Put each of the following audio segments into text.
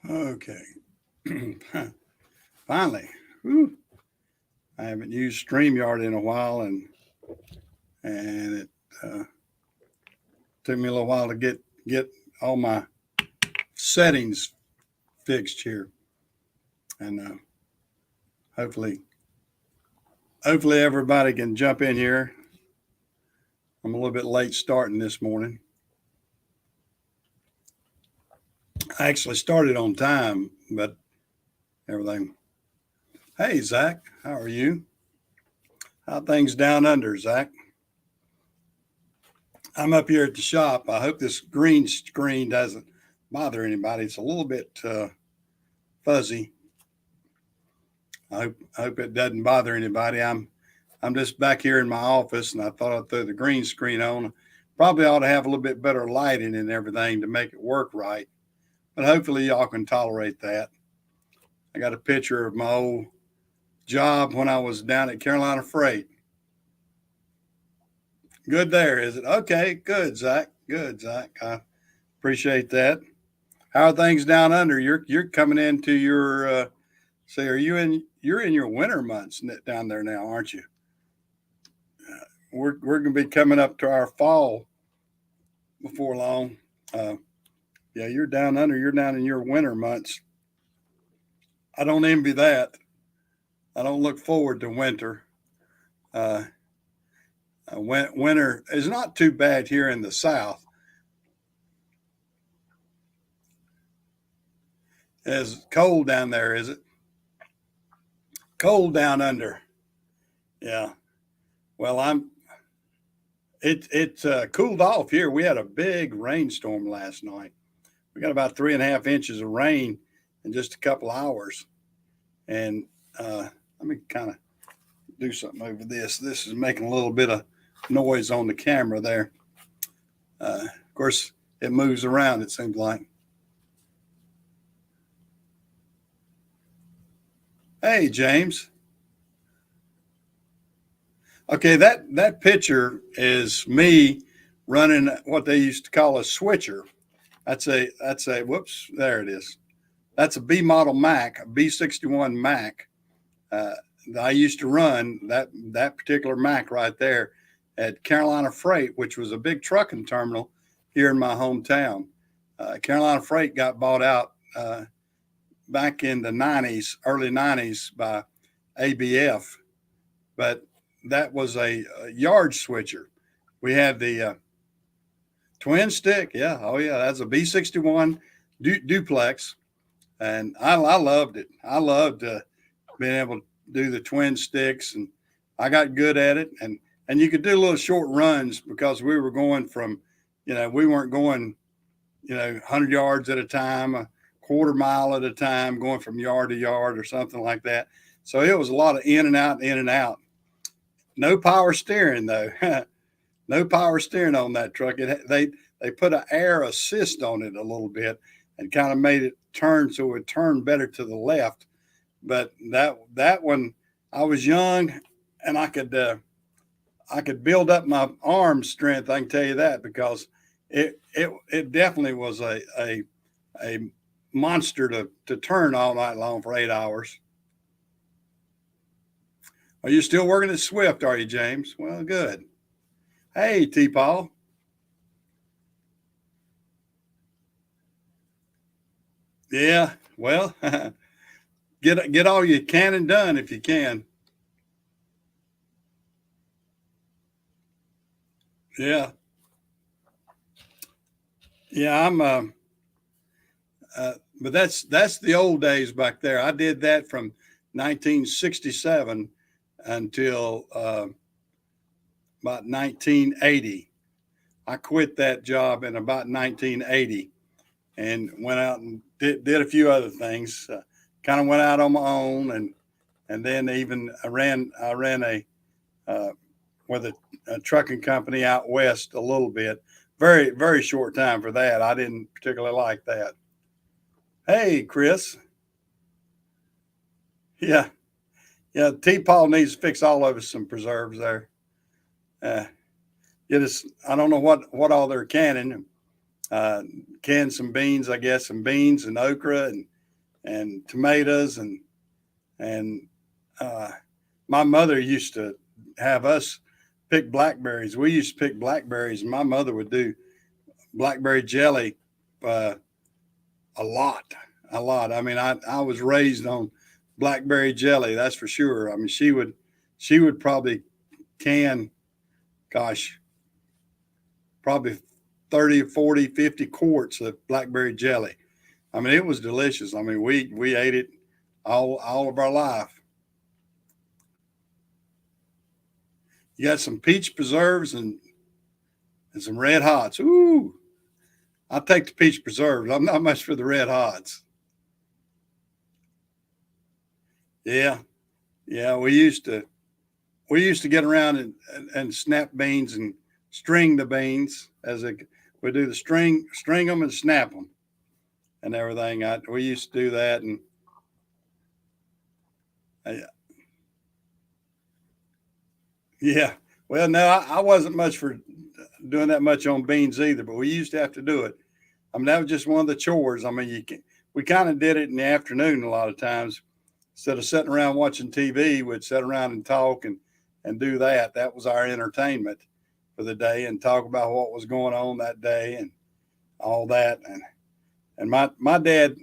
Okay. Finally. Whew. I haven't used StreamYard in a while, and it uh, took me a little while to get all my settings fixed here, and hopefully hopefully everybody can jump in here. I'm a little bit late starting this morning. I actually started on time, but everything. Hey Zach, how are you? How things down under, Zach? I'm up here at the shop. I hope this green screen doesn't bother anybody. It's a little bit fuzzy. I hope it doesn't bother anybody. I'm just back here in my office, and I thought I'd throw the green screen on. Probably ought to have a little bit better lighting and everything to make it work right. But hopefully y'all can tolerate that. I got a picture of my old job when I was down at Carolina Freight. Good there, is it? Okay, good, Zach. Good, Zach. I appreciate that. How are things down under? You're coming into your say, are you in? You're in your winter months down there now, aren't you? We're going to be coming up to our fall before long. Uh, yeah, you're down under. You're down in your winter months. I don't envy that. I don't look forward to winter. Uh, Winter is not too bad here in the South. It's cold down there, is it? Cold down under. Yeah. Well, it cooled off here. We had a big rainstorm last night. We got about 3.5 inches of rain in just a couple hours. And let me kind of do something over this. This is making a little bit of noise on the camera there. Of course, it moves around, it seems like. Hey, James. Okay, that picture is me running what they used to call a switcher. That's a whoops, there it is. That's a B model Mac, a B61 Mac. Uh, I used to run that particular Mac right there at Carolina Freight, which was a big trucking terminal here in my hometown. Carolina Freight got bought out back in the '90s, early '90s by ABF, but that was a yard switcher. We had the twin stick, yeah, oh yeah, that's a B61 duplex, and I loved it. I loved being able to do the twin sticks, and I got good at it. And you could do little short runs because we were going from, we weren't going, 100 yards at a time, a quarter mile at a time, going from yard to yard or something like that. So it was a lot of in and out, in and out. No power steering though. No power steering on that truck. They put an air assist on it a little bit and kind of made it turn so it would turn better to the left. But that one, I was young and I could build up my arm strength. I can tell you that because it definitely was a monster to turn all night long for 8 hours. Are you still working at Swift? Are you, James? Well, good. Hey, T. Paul. Yeah. Well, get all you can and done if you can. Yeah. Yeah. But that's the old days back there. I did that from 1967 until about 1980. I quit that job in about 1980 and went out and did a few other things. Kind of went out on my own, and then even I ran uh, with a trucking company out west a little bit. Very very short time for that. I didn't particularly like that. Hey, Chris. Yeah, yeah. T. Paul needs to fix all of us some preserves there. Uh, get us. I don't know what all they're canning. Uh, Canned some beans, I guess, some beans and okra and tomatoes and my mother used to have us pick blackberries. We used to pick blackberries, and my mother would do blackberry jelly uh, a lot, a lot. I mean, I was raised on blackberry jelly, that's for sure. I mean, she would probably can, gosh, probably 30, 40, 50 quarts of blackberry jelly. I mean, it was delicious. I mean, we ate it all of our life. You got some peach preserves and some red hots. Ooh, I'll take the peach preserves. I'm not much for the red hots. Yeah, yeah. We used to get around and snap beans and string the beans we do the string them and snap them and everything. We used to do that, and uh, yeah. Well, no, I wasn't much for doing that much on beans either, but we used to have to do it. I mean, that was just one of the chores. I mean, we kind of did it in the afternoon a lot of times. Instead of sitting around watching TV, we'd sit around and talk and do that. That was our entertainment for the day, and talk about what was going on that day and all that. And my dad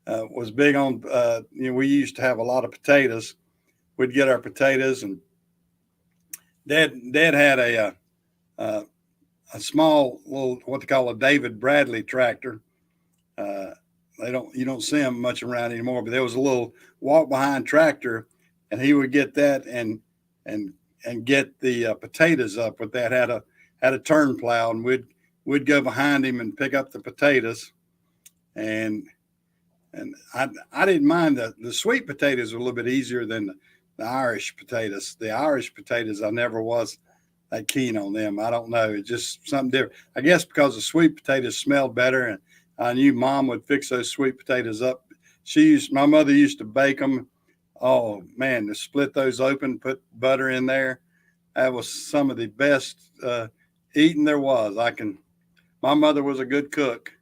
was big on, we used to have a lot of potatoes. We'd get our potatoes, and dad had uh, a small little, what they call a David Bradley tractor. Uh, you don't see them much around anymore, but there was a little walk behind tractor, and he would get that and and get the potatoes up with that. Had a turn plow, and we'd go behind him and pick up the potatoes, and I didn't mind the sweet potatoes were a little bit easier than the Irish potatoes. The Irish potatoes, I never was that keen on them. I don't know. It's just something different. I guess because the sweet potatoes smelled better, and I knew Mom would fix those sweet potatoes up. My mother used to bake them. Oh man, to split those open, put butter in there. That was some of the best eating there was. My mother was a good cook.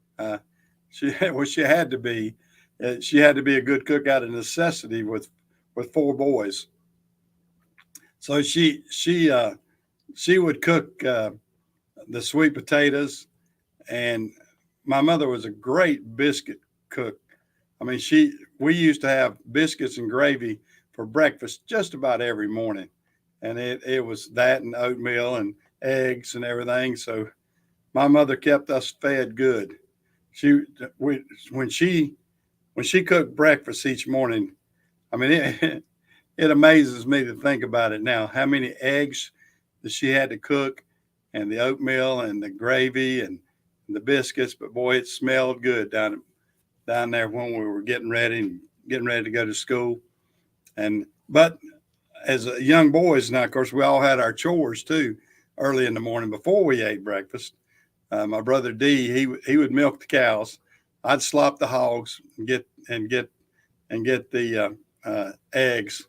She had to be. She had to be a good cook out of necessity with four boys. So she would cook the sweet potatoes, and my mother was a great biscuit cook. I mean, we used to have biscuits and gravy for breakfast just about every morning, and it was that and oatmeal and eggs and everything. So my mother kept us fed good. She we, when she cooked breakfast each morning, I mean it amazes me to think about it now. How many eggs that she had to cook, and the oatmeal and the gravy and the biscuits. But boy, it smelled good down there when we were getting ready to go to school. But as young boys, now of course we all had our chores too early in the morning before we ate breakfast. My brother D, he would milk the cows. I'd slop the hogs and get the eggs.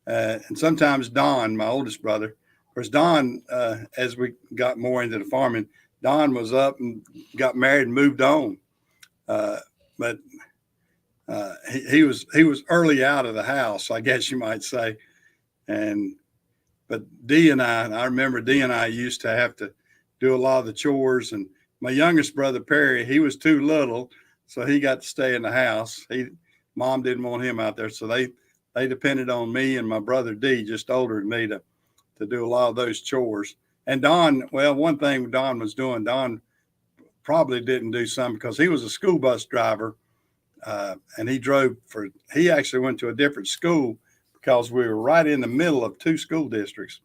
And sometimes Don, my oldest brother, of course, Don, as we got more into the farming, Don was up and got married and moved on. But he was early out of the house, I guess you might say. And but I remember D and I used to have to do a lot of the chores. And my youngest brother Perry, he was too little, so he got to stay in the house. Mom didn't want him out there, so they depended on me and my brother D, just older than me, to do a lot of those chores. And Don, well, one thing Don was doing, Don probably didn't do some because he was a school bus driver, and he actually went to a different school because we were right in the middle of two school districts.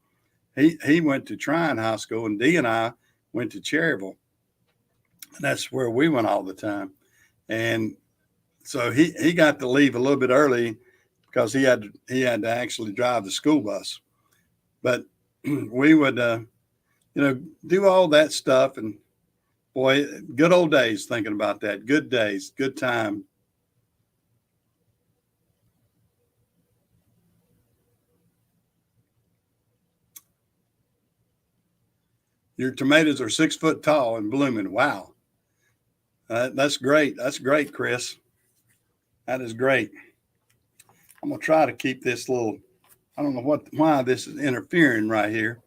He went to Tryon High School, and Dee and I went to Cherryville, and that's where we went all the time. And so he got to leave a little bit early because he had to actually drive the school bus. But we would do all that stuff, and boy, good old days thinking about that. Good days, good time. Your tomatoes are 6 foot tall and blooming. Wow. That's great. That's great, Chris. That is great. I'm gonna try to keep this little. I don't know why this is interfering right here.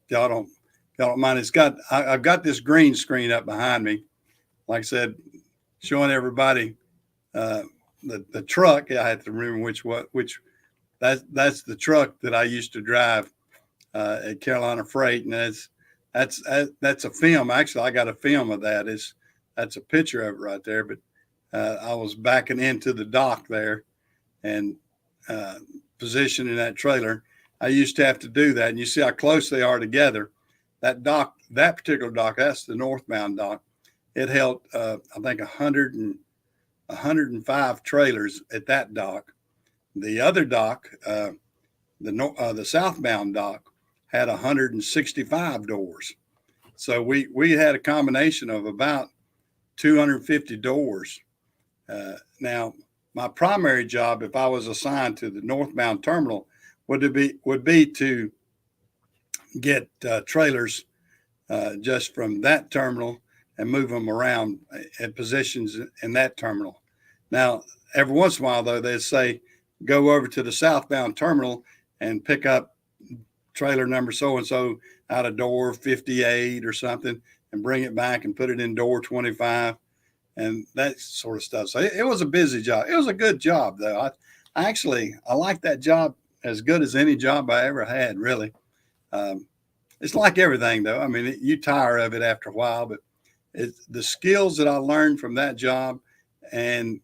Y'all don't y'all don't mind. I've got this green screen up behind me. Like I said, showing everybody uh, the truck. I had to remember which that's the truck that I used to drive at Carolina Freight, and that's a film. Actually, I got a film of that. That's a picture of it right there. But I was backing into the dock there and uh, positioning that trailer. I used to have to do that, and you see how close they are together. That particular dock, that's the northbound dock. It held, I think, 105 trailers at that dock. The other dock, the southbound dock, had 165 doors. So we had a combination of about 250 doors. Now, my primary job, if I was assigned to the northbound terminal, would be to get trailers just from that terminal and move them around at positions in that terminal. Now, every once in a while, though, they'd say, go over to the southbound terminal and pick up trailer number so and so out of door 58 or something and bring it back and put it in door 25 and that sort of stuff. So it was a busy job. It was a good job, though. I like that job as good as any job I ever had, really. It's like everything, though. I mean, you tire of it after a while, but the skills that I learned from that job and,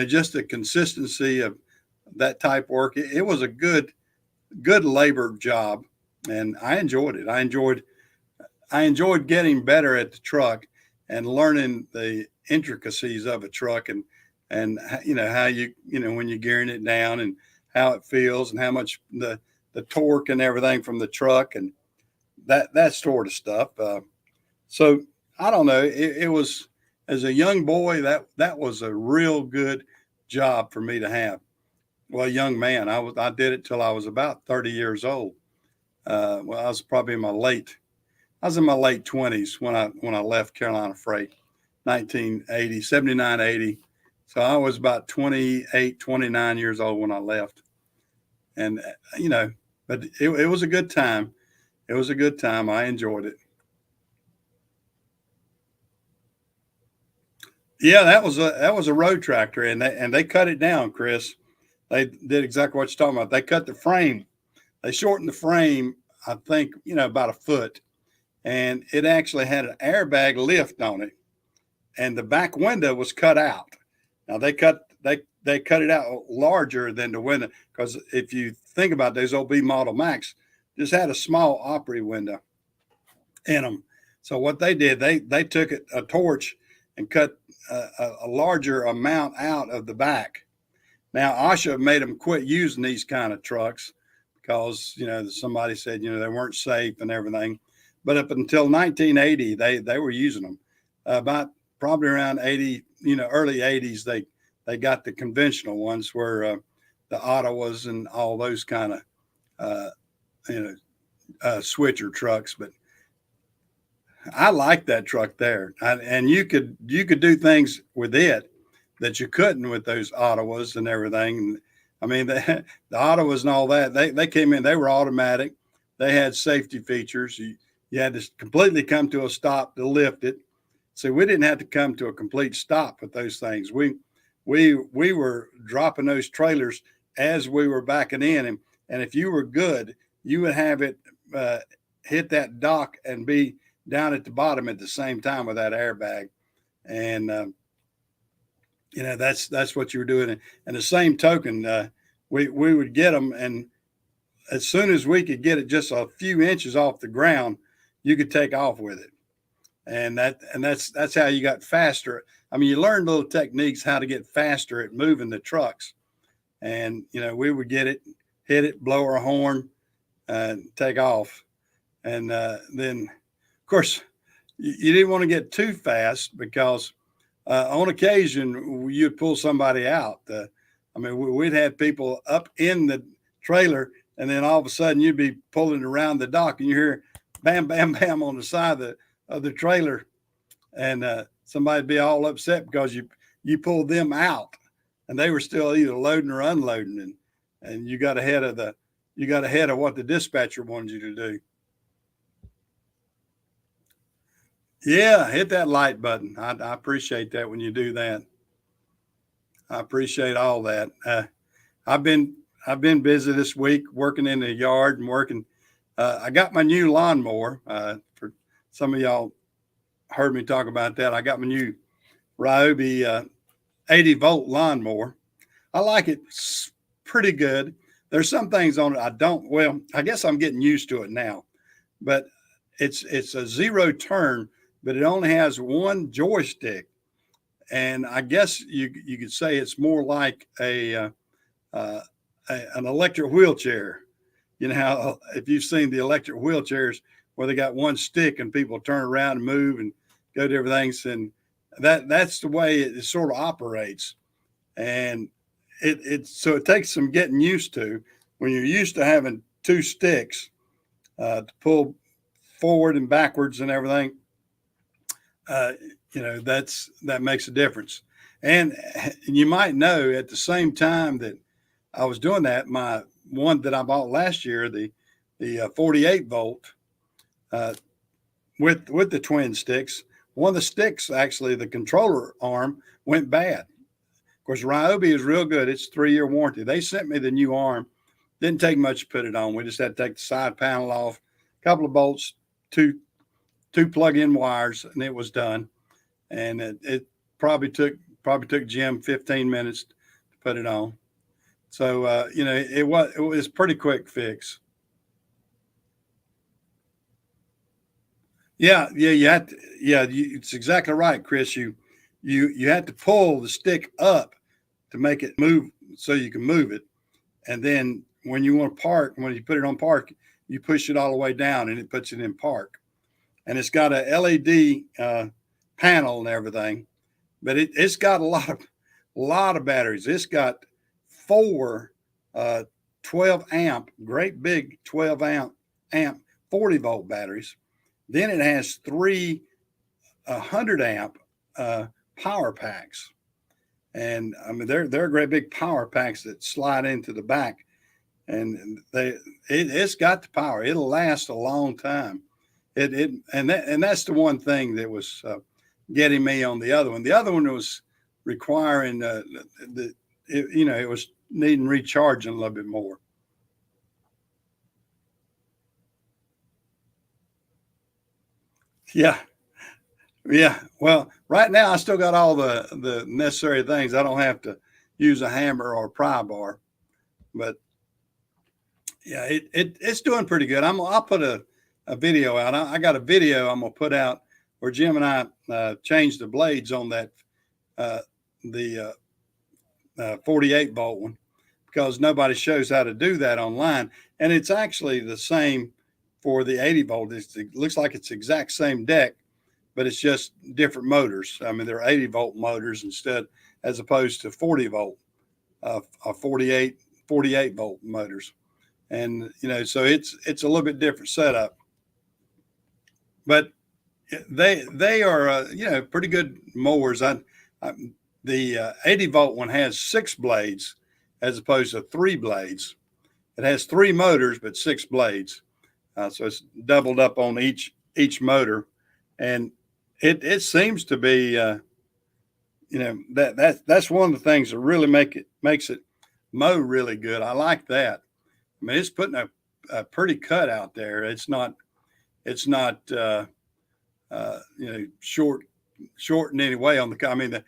just the consistency of that type of work, it was a good labor job, and I enjoyed it. I enjoyed getting better at the truck and learning the intricacies of a truck and how when you're gearing it down and how it feels and how much the torque and everything from the truck and that sort of stuff. So I don't know. It was, as a young boy, that was a real good job for me to have. Well, young man, I did it till I was about 30 years old. I was probably I was in my late 20s when I left Carolina Freight, 1980, 79, 80. So I was about 28, 29 years old when I left. And, but it was a good time. It was a good time. I enjoyed it. Yeah, that was a road tractor, and they cut it down, Chris. They did exactly what you're talking about. They cut the frame. They shortened the frame, I think, about a foot, and it actually had an airbag lift on it, and the back window was cut out. Now they cut it out larger than the window because if you think about those old B model Macs, just had a small opry window in them. So what they did, they took a torch and cut a larger amount out of the back. Now OSHA made them quit using these kind of trucks because somebody said they weren't safe and everything. But up until 1980, they were using them. About probably around 80, early 80s, they got the conventional ones where the Ottawas and all those kind of switcher trucks. But I like that truck there, and you could do things with it that you couldn't with those Ottawas and everything. I mean, the Ottawas and all that, they came in, they were automatic. They had safety features. You had to completely come to a stop to lift it. So we didn't have to come to a complete stop with those things. We were dropping those trailers as we were backing in, and if you were good, you would have it hit that dock and be down at the bottom at the same time with that airbag. And that's what you were doing. And the same token, we would get them, and as soon as we could get it just a few inches off the ground, you could take off with it. And that's how you got faster. I mean, you learned little techniques how to get faster at moving the trucks. And we would get it, hit it, blow our horn, and take off. And then, of course, you didn't want to get too fast because on occasion you'd pull somebody out. We'd have people up in the trailer, and then all of a sudden you'd be pulling around the dock, and you hear bam, bam, bam on the side of the trailer, and somebody'd be all upset because you pulled them out, and they were still either loading or unloading, and you got ahead of what the dispatcher wanted you to do. Yeah, hit that like button. I appreciate that when you do that. I appreciate all that. I've been busy this week working in the yard and working. I got my new lawnmower. For some of y'all heard me talk about that. I got my new Ryobi 80-volt lawnmower. I like it. It's pretty good. There's some things on it I don't. Well, I guess I'm getting used to it now, but it's a zero turn, but it only has one joystick, and I guess you could say it's more like an electric wheelchair. You know how if you've seen the electric wheelchairs where they got one stick and people turn around and move and go to everything, and that's the way it sort of operates. And so it takes some getting used to. When you're used to having two sticks to pull forward and backwards and everything, that makes a difference. And you might know at the same time that I was doing that, my one that I bought last year, the 48 volt with the twin sticks, one of the sticks, actually the controller arm, went bad. Of course, Ryobi is real good. It's 3-year warranty. They sent me the new arm. Didn't take much to put it on. We just had to take the side panel off, a couple of bolts, two plug-in wires, and it was done. And it probably took Jim 15 minutes to put it on. So it was pretty quick fix. Yeah, it's exactly right, Chris. You have to pull the stick up to make it move so you can move it. And then when you want to park, when you put it on park, you push it all the way down and it puts it in park. And it's got a LED panel and everything, but it's got a lot of batteries. It's got 4 12 amp, great big 12 amp 40 volt batteries. Then it has 3 100 amp power packs. And I mean, they're great big power packs that slide into the back, and it's got the power. It'll last a long time. And that's the one thing that was getting me on the other one. The other one was requiring it was needing recharging a little bit more. Yeah. Well, right now I still got all the necessary things. I don't have to use a hammer or a pry bar, but yeah, it's doing pretty good. I'll put a video out. I got a video I'm gonna put out where Jim and I changed the blades on that the 48 volt one, because nobody shows how to do that online, and it's actually the same for the 80 volt. It looks like it's the exact same deck, but it's just different motors. I mean, they're 80 volt motors instead, as opposed to 40 volt, 48 volt motors. And, so it's a little bit different setup, but they are, pretty good mowers. The 80 volt one has 6 blades as opposed to 3 blades. It has 3 motors, but 6 blades. So it's doubled up on each motor. And it seems to be, that's one of the things that really makes it mow really good. I like that. I mean, it's putting a pretty cut out there. It's not short in any way on the. I mean,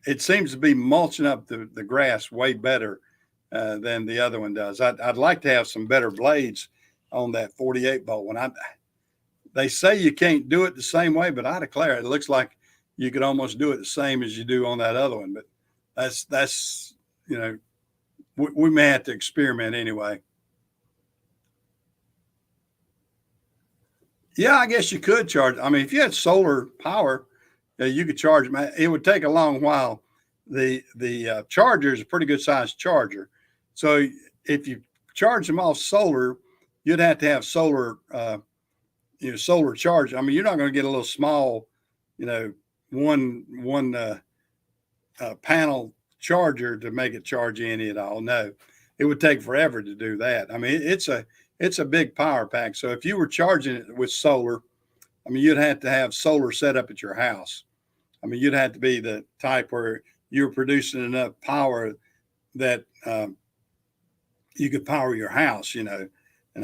it seems to be mulching up the grass way better than the other one does. I'd like to have some better blades on that 48 volt one. They say you can't do it the same way, but I declare it looks like you could almost do it the same as you do on that other one. But that's we may have to experiment anyway. Yeah, I guess you could charge. I mean, if you had solar power, you could charge them. It would take a long while. The charger is a pretty good sized charger. So if you charge them off solar, you'd have to have solar, solar charge. I mean, you're not going to get a little small, one panel charger to make it charge any at all. No, it would take forever to do that. I mean, it's a big power pack. So if you were charging it with solar, I mean, you'd have to have solar set up at your house. I mean, you'd have to be the type where you're producing enough power that you could power your house, and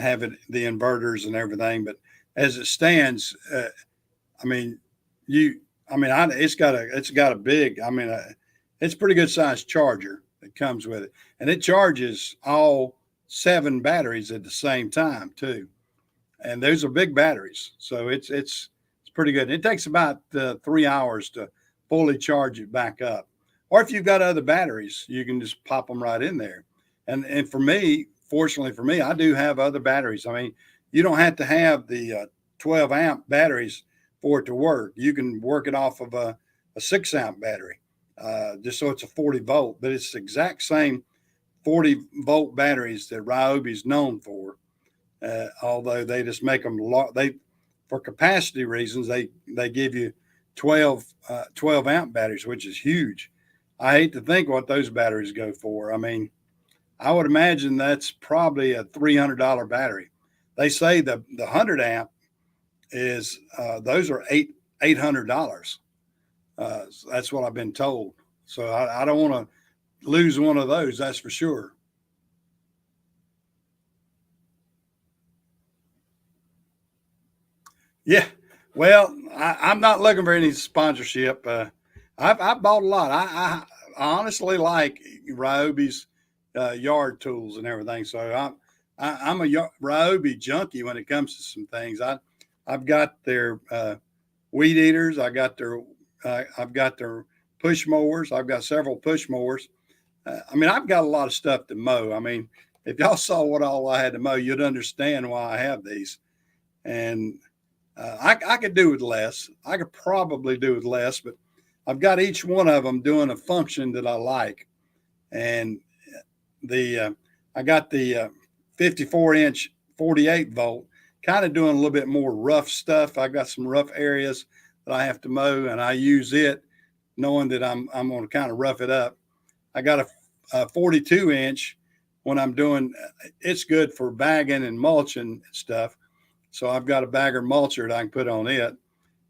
have it the inverters and everything. But as it stands, I mean, it's got a big, it's a pretty good sized charger that comes with it, and it charges all 7 batteries at the same time too. And those are big batteries, so it's pretty good. It takes about 3 hours to fully charge it back up. Or if you've got other batteries, you can just pop them right in there. And for me, fortunately for me, I do have other batteries. I mean, you don't have to have the 12 amp batteries for it to work. You can work it off of a 6 amp battery, just so it's a 40 volt. But it's the exact same 40 volt batteries that Ryobi's known for. Although they just make them for capacity reasons, they give you 12 amp batteries, which is huge. I hate to think what those batteries go for. I mean, I would imagine that's probably a $300 battery. They say the 100 amp is those are $800. That's what I've been told. So I don't want to lose one of those. That's for sure. Yeah. Well, I'm not looking for any sponsorship. I've bought a lot. I honestly like Ryobi's yard tools and everything. So I'm a Ryobi junkie when it comes to some things. I've got their weed eaters. I've got their push mowers. I've got several push mowers. I mean, I've got a lot of stuff to mow. I mean, if y'all saw what all I had to mow, you'd understand why I have these. And I could do with less. I could probably do with less, but I've got each one of them doing a function that I like. And the I got the 54-inch 48 volt, kind of doing a little bit more rough stuff. I've got some rough areas that I have to mow, and I use it knowing that I'm going to kind of rough it up. I got a 42-inch when I'm doing. It's good for bagging and mulching and stuff. So I've got a bagger mulcher that I can put on it.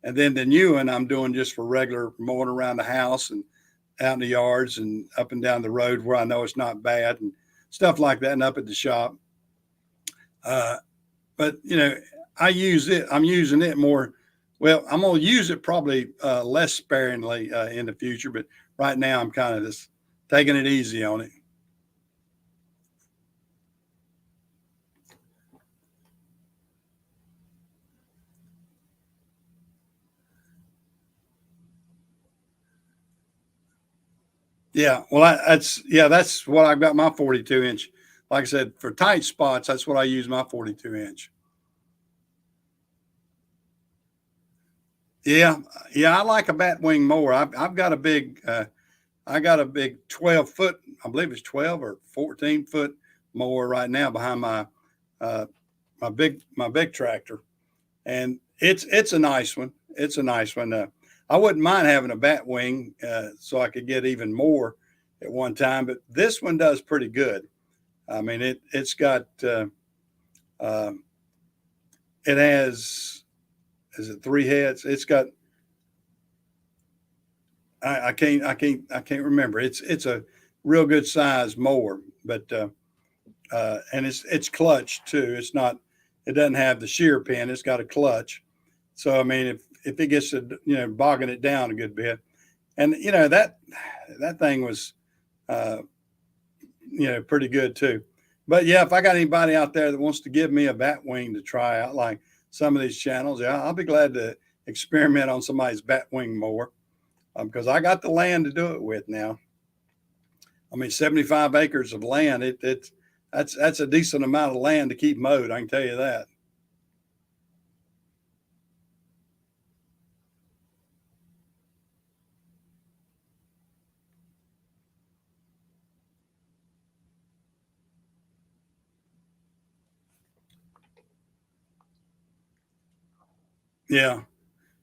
And then the new one I'm doing just for regular mowing around the house and out in the yards and up and down the road where I know it's not bad and stuff like that, and up at the shop. But I use it. I'm using it more. Well, I'm going to use it probably less sparingly in the future, but right now I'm kind of just taking it easy on it. Yeah, well, that's what I've got my 42-inch. Like I said, for tight spots, that's what I use my 42-inch. Yeah, yeah, I like a bat wing more. I've got a big, I got a big 12 foot, I believe it's 12 or 14 foot mower right now behind uh, my big tractor, and it's a nice one. It's a nice one. I wouldn't mind having a bat wing so I could get even more at one time, but this one does pretty good. I mean, it's got uh, it has, is it 3 heads? It's got, I can't remember. It's a real good size mower, but and it's clutch too. It's not, it doesn't have the shear pin. It's got a clutch. So I mean, if it gets to bogging it down a good bit, and that thing was uh, pretty good too. But yeah, if I got anybody out there that wants to give me a bat wing to try out, like some of these channels, yeah, I'll be glad to experiment on somebody's bat wing mower, because I got the land to do it with now. I mean, 75 acres of land. That's a decent amount of land to keep mowed. I can tell you that. Yeah,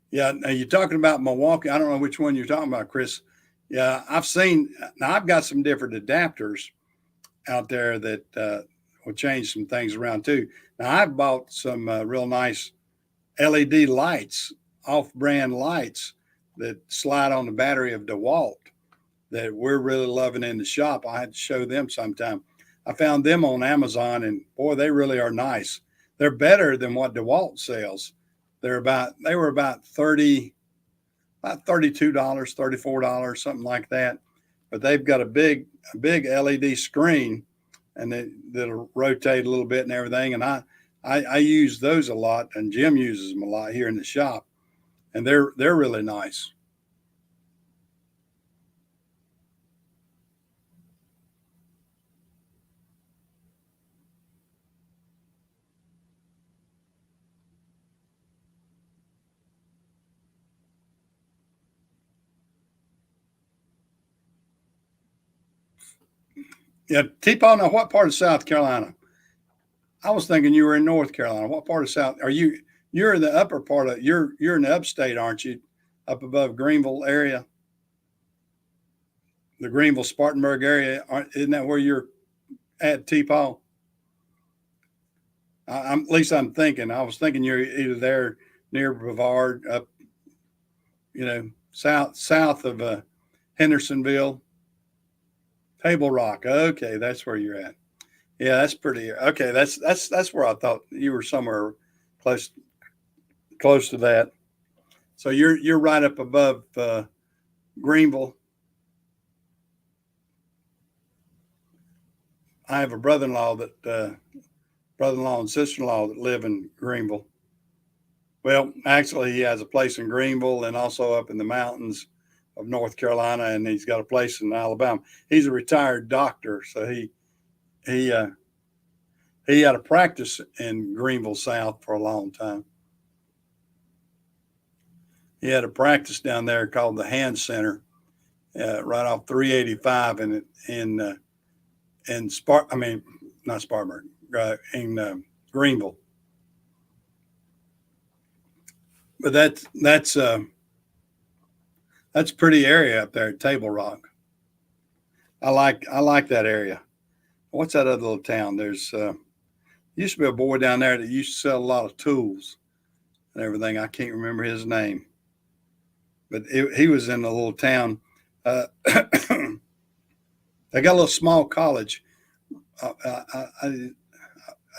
yeah. Now you're talking about Milwaukee. I don't know which one you're talking about, Chris. Yeah, I've seen. Now I've got some different adapters out there that will change some things around too. Now I've bought some real nice LED lights, off-brand lights that slide on the battery of DeWalt that we're really loving in the shop. I had to show them sometime. I found them on Amazon, and boy, they really are nice. They're better than what DeWalt sells. They were about $32, $34, something like that. But they've got a big LED screen, and that'll rotate a little bit and everything. And I use those a lot, and Jim uses them a lot here in the shop, and they're really nice. Yeah, T-Paul, now what part of South Carolina? I was thinking you were in North Carolina. What part of South are you? You're in the upper part of you're in the upstate, aren't you? Up above Greenville area, the Greenville Spartanburg area. Isn't that where you're at, T-Paul? I'm at least I'm thinking. I was thinking you're either there near Brevard, up south of Hendersonville, Table Rock. Okay, that's where you're at. Yeah, that's pretty. Okay, that's where I thought you were somewhere close close to that. So you're right up above Greenville. I have a brother-in-law and sister-in-law that live in Greenville. Well, actually, he has a place in Greenville and also up in the mountains of North Carolina, and he's got a place in Alabama. He's a retired doctor, so he he had a practice in Greenville South for a long time. He had a practice down there called the Hand Center, right off 385 in I mean, not Spartanburg, in Greenville. But that's a pretty area up there at Table Rock. I like that area. What's that other little town? There's used to be a boy down there that used to sell a lot of tools and everything. I can't remember his name, but he was in a little town. They got a little small college. I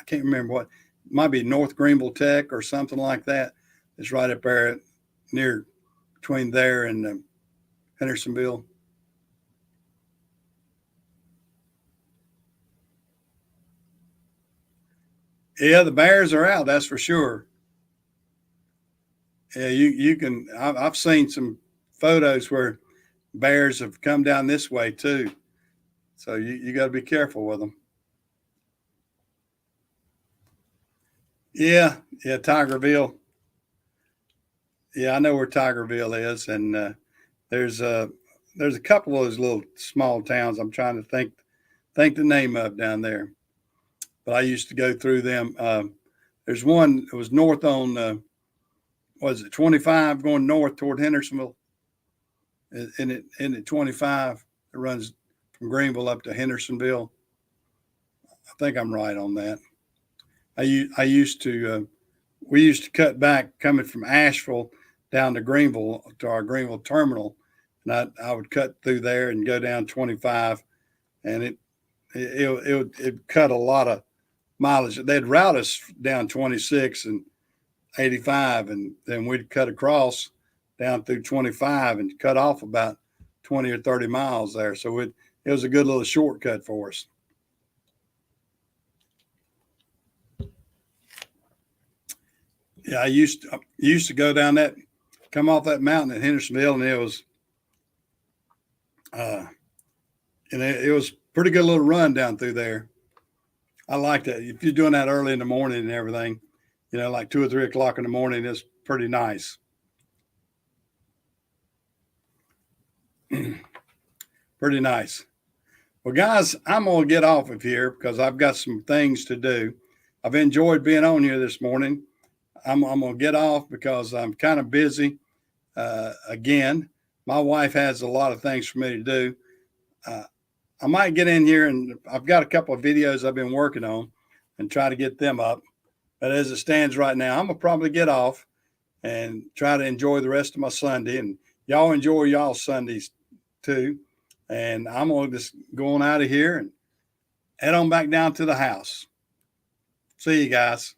can't remember what. It might be North Greenville Tech or something like that. It's right up there near between there and Hendersonville. Yeah, the bears are out. That's for sure. Yeah, you can. I've seen some photos where bears have come down this way too. So you got to be careful with them. Yeah, yeah, Tigerville. Yeah, I know where Tigerville is, and there's a there's a couple of those little small towns. I'm trying to think the name of down there, but I used to go through them. There's one that was north on was it 25 going north toward Hendersonville, in it 25 it runs from Greenville up to Hendersonville. I think I'm right on that. I used to we used to cut back coming from Asheville down to Greenville to our Greenville terminal, and I would cut through there and go down 25, and it cut a lot of mileage. They'd route us down 26 and 85, and then we'd cut across down through 25 and cut off about 20 or 30 miles there. So it was a good little shortcut for us. Yeah, I used to go down come off that mountain at Hendersonville, and uh, it was pretty good little run down through there. I like that. If you're doing that early in the morning and everything, like 2 or 3 o'clock in the morning, it's pretty nice. Pretty nice. Well, guys, I'm going to get off of here because I've got some things to do. I've enjoyed being on here this morning. I'm going to get off because I'm kind of busy again. My wife has a lot of things for me to do. Uh, I might get in here and I've got a couple of videos I've been working on and try to get them up. But as it stands right now, I'm gonna probably get off and try to enjoy the rest of my Sunday. And y'all enjoy y'all Sundays too. And I'm gonna just go on out of here and head on back down to the house. See you guys.